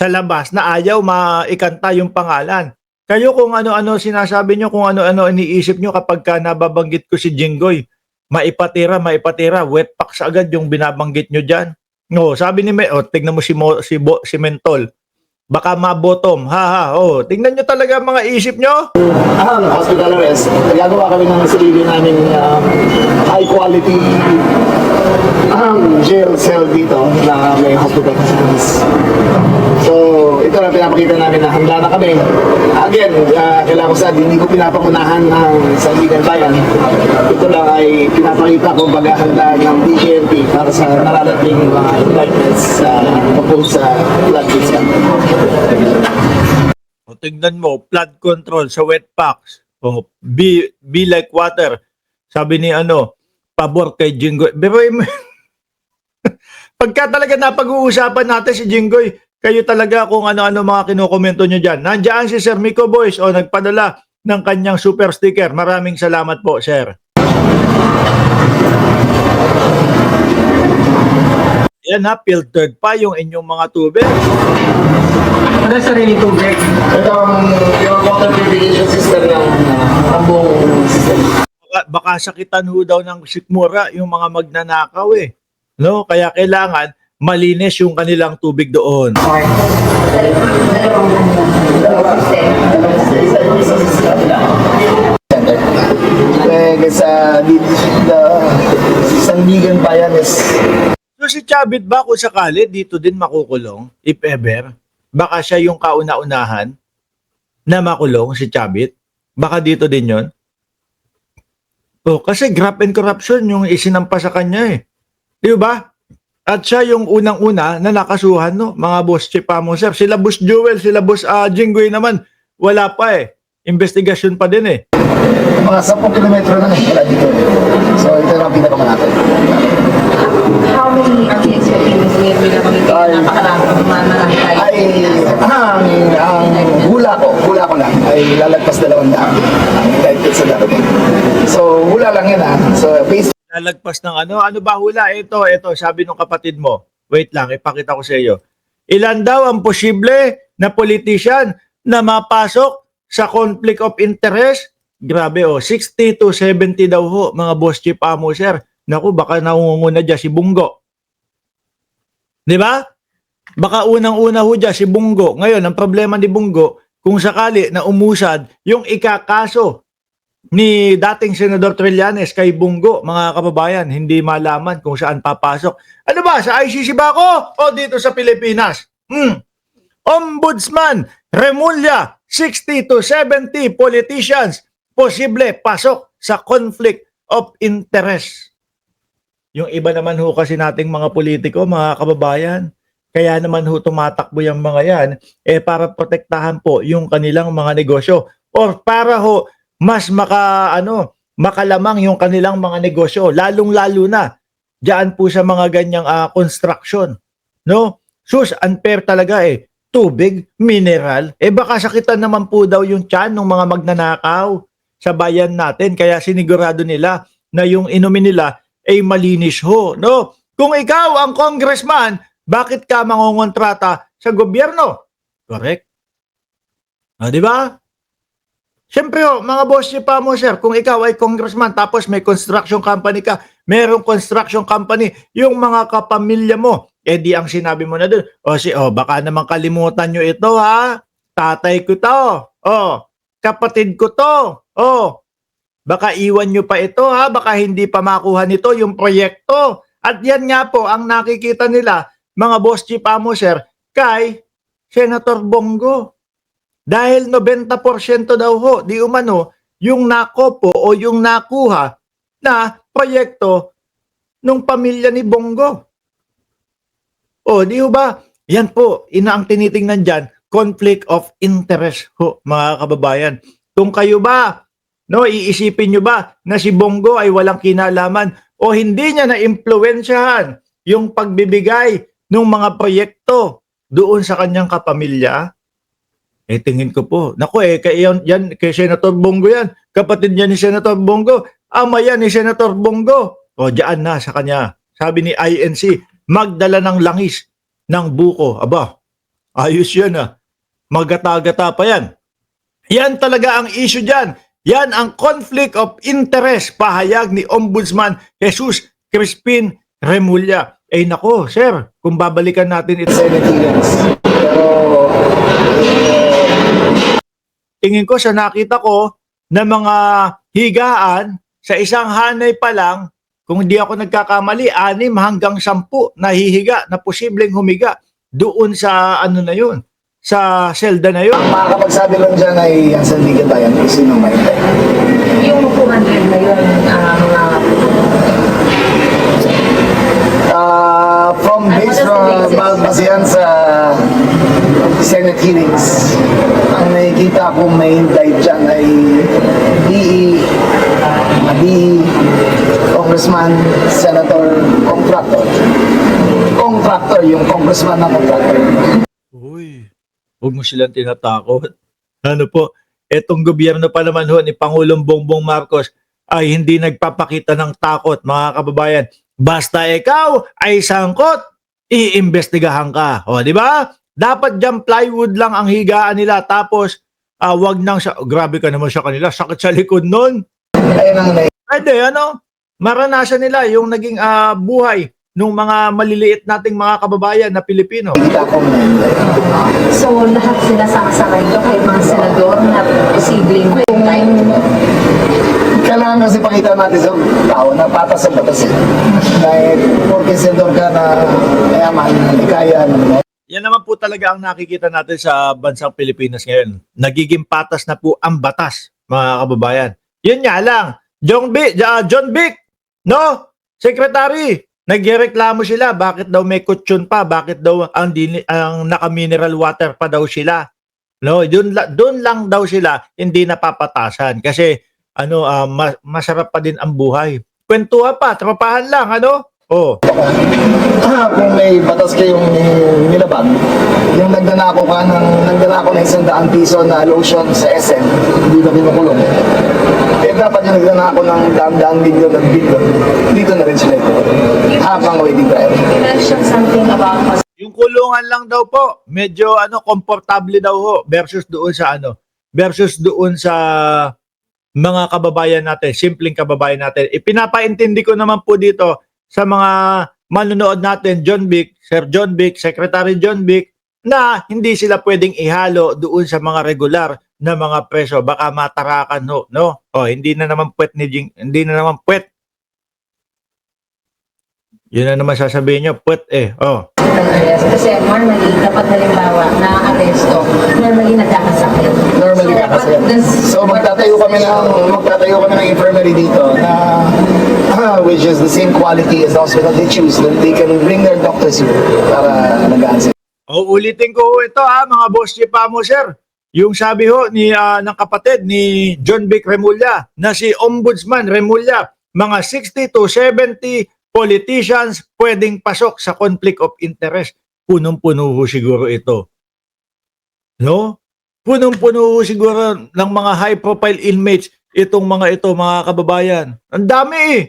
sa labas na ayaw maikanta yung pangalan. Kayo kung ano-ano sinasabi nyo, kung ano-ano iniisip nyo kapag ka nababanggit ko si Jinggoy. Maipatira, maipatira. Wet packs agad yung binabanggit nyo dyan. No, sabi ni tignan mo si Mentol. Baka ma-bottom. Ha. Tingnan nyo talaga ang mga isip nyo. Hospital arrest. Nagagawa kami ng sarili namin high quality jail cell dito na may hospital facilities. So, ito na pinapakita namin na handa na kami. Again, kailangan ko sa hindi ko pinapangunahan ng Sandigan Bayan. Ito lang ay pinapakita ko paghahanda ng DGNP para sa nararating mga indictments sa flood system. Tignan mo, flood control sa wet packs. Be like water. Sabi ni pabor kay Jinggoy. Pagka talaga napag-uusapan natin si Jinggoy, kayo talaga kung ano-ano mga kinokomento nyo dyan. Nandiyan si Sir Miko Boys nagpadala ng kanyang super sticker. Maraming salamat po, Sir. Yan filtered pa yung inyong mga tubig. Ano sarili tubig? Ito yung water purification system ng buong system. Baka sakitan ho daw ng sikmura yung mga magnanakaw No? Kaya kailangan malinis yung kanilang tubig doon. Sa Sandigan Bayan is... So si Chavit ba kung sakali dito din makukulong, if ever? Baka siya yung kauna-unahan na makulong si Chavit? Baka dito din yon. Kasi graft and corruption yung isinampa sa kanya Di ba? At siya yung unang-una na nakasuhan, no? Mga boss Chipamo, sir. Sila boss Joel, sila boss Jinggoy naman. Wala pa Investigasyon pa din Mga 10 kilometro na wala dito. So ito lang pinakamalapit. How many are you expecting this year? Napakaraming marami tayo. Ang hula ko lang ay lalagpas 200 dahil sa darating. So hula lang yan So based Lalagpas ng ano ba hula? Ito, sabi ng kapatid mo. Wait lang, ipakita ko sa iyo. Ilan daw ang posible na politician na mapasok sa conflict of interest? Grabe 60 to 70 daw mga boss Chipamo, sir. Naku, baka naunguna dyan si Bungo. Di ba? Baka unang-una dyan si Bungo. Ngayon, ang problema ni Bungo, kung sakali na umusad yung ikakaso ni dating Senador Trillanes kay Bungo, mga kababayan, hindi malaman kung saan papasok. Ano ba? Sa ICC ba ako? O dito sa Pilipinas? Ombudsman Remulla, 60 to 70 politicians posible pasok sa conflict of interest. Yung iba naman kasi nating mga politiko, mga kababayan, kaya naman tumatakbo yung mga yan para protektahan po yung kanilang mga negosyo or para mas makalamang yung kanilang mga negosyo, lalong-lalo na diyan po sa mga ganyang construction. No? Sus, unfair talaga Tubig, mineral, baka sakitan naman po daw yung tiyan ng mga magnanakaw sa bayan natin. Kaya sinigurado nila na yung inumin nila ay malinis no? Kung ikaw ang congressman, bakit ka mangongontrata sa gobyerno? Correct? Di ba? Siyempre mga boss Chipamo, sir, kung ikaw ay congressman tapos may construction company ka, merong construction company, yung mga kapamilya mo, di ang sinabi mo na doon, baka naman kalimutan nyo ito tatay ko to, kapatid ko to, baka iwan nyo pa ito baka hindi pa makuha nito yung proyekto. At yan nga po ang nakikita nila, mga boss Chipamo, sir, kay Senator Bongo. Dahil 90% daw di umano yung nakopo o yung nakuha na proyekto ng pamilya ni Bongo. Di ba? Yan po, ang tinitingnan dyan, conflict of interest mga kababayan. Kung kayo ba, iisipin nyo ba na si Bongo ay walang kinalaman o hindi niya na-impluwensyahan yung pagbibigay ng mga proyekto doon sa kanyang kapamilya? Tingin ko po. Naku kay Senator Bongo yan. Kapatid niya ni Senator Bongo. Ama yan ni Senator Bongo. Diyan na sa kanya. Sabi ni INC, magdala ng langis ng buko. Aba, Ayos yan ah. Magata-gata pa yan. Yan talaga ang issue dyan. Yan ang conflict of interest, pahayag ni Ombudsman Jesus Crispin Remulla. Eh nako, sir, kung babalikan natin ito, Senate hearings. Pero tingin ko sa nakita ko na mga higaan sa isang hanay pa lang, kung hindi ako nagkakamali, 6 hanggang 10 na hihiga na posibleng humiga doon sa ano na yun, sa selda na yun. ang makakapagsabi lang dyan ay ang Sandigan Bayan kung sino may hintay. Yung 200 na yun, mga Based from basihan sa Senate hearings, ang nakikita kong may hintay dyan ay DE, Congressman, Senator, Contractor. Contractor, yung Congressman na Contractor. Uy, huwag mo silang tinatakot. Ano po, etong gobyerno pa naman ho ni Pangulong Bongbong Marcos ay hindi nagpapakita ng takot, mga kababayan. Basta ikaw ay sangkot, iimbestigahan ka. O, di ba? Dapat dyan plywood lang ang higaan nila. Tapos, wag nang sa... Grabe ka naman sa kanila. Sakit sa likod nun. Ayun ang Pwede, ano? Maranasan nila yung naging buhay ng mga maliliit nating mga kababayan na Pilipino. nakikita kong may hintay. So, lahat sila sakasakay ito kay mga senador na posibleng may Kailangan kasi pakita natin sa tao na patas ang batas. Dahil porque senador ka na mayaman, hindi kaya, Yan naman po talaga ang nakikita natin sa bansang Pilipinas ngayon. Nagiging patas na po ang batas, mga kababayan. Yun nga lang, John Vic, no? Secretary, nagreklamo sila, bakit daw may kutsyon pa, bakit daw ang naka-mineral water pa daw sila. No, doon lang daw sila hindi napapatasan kasi masarap pa din ang buhay. Kwentuhan pa, tropahan lang, ano? Oh. kung may batas kayong nilabag, yung nagdanako ng 100 piso na lotion sa SM, hindi na pinukulong. Eh dapat yung nagdanako ng daan-daan milyon ng bilyon, dito na rin sila habang waiting trial. You mentioned something about Yung kulungan lang daw po, medyo komportable daw ho versus doon sa mga kababayan natin, simpleng kababayan natin. Ipinapaintindi ko naman po dito sa mga manonood natin, Sir John Vic, Secretary John Vic, na hindi sila pwedeng ihalo doon sa mga regular na mga preso. Baka matarakan ho, no? Hindi na naman puwet hindi na naman puwet. Yun na naman sasabihin nyo, puwet arrest. Kasi normally, kapag halimbawa na-arresto, normally nagkakasakit. Normally kakasaya. So magtatayo kami ng infirmary dito na which is the same quality as the hospital they choose. Then they can bring their doctors here para nag-answer. Ulitin ko ho ito mga boss mo, sir. Yung sabi ho ng kapatid ni John Vic Remulla na si Ombudsman Remulla, mga 60 to 70 politicians pwedeng pasok sa conflict of interest. Punong-puno ho siguro ito. No? Punong-puno ho siguro ng mga high-profile inmates itong mga kababayan. Ang dami eh.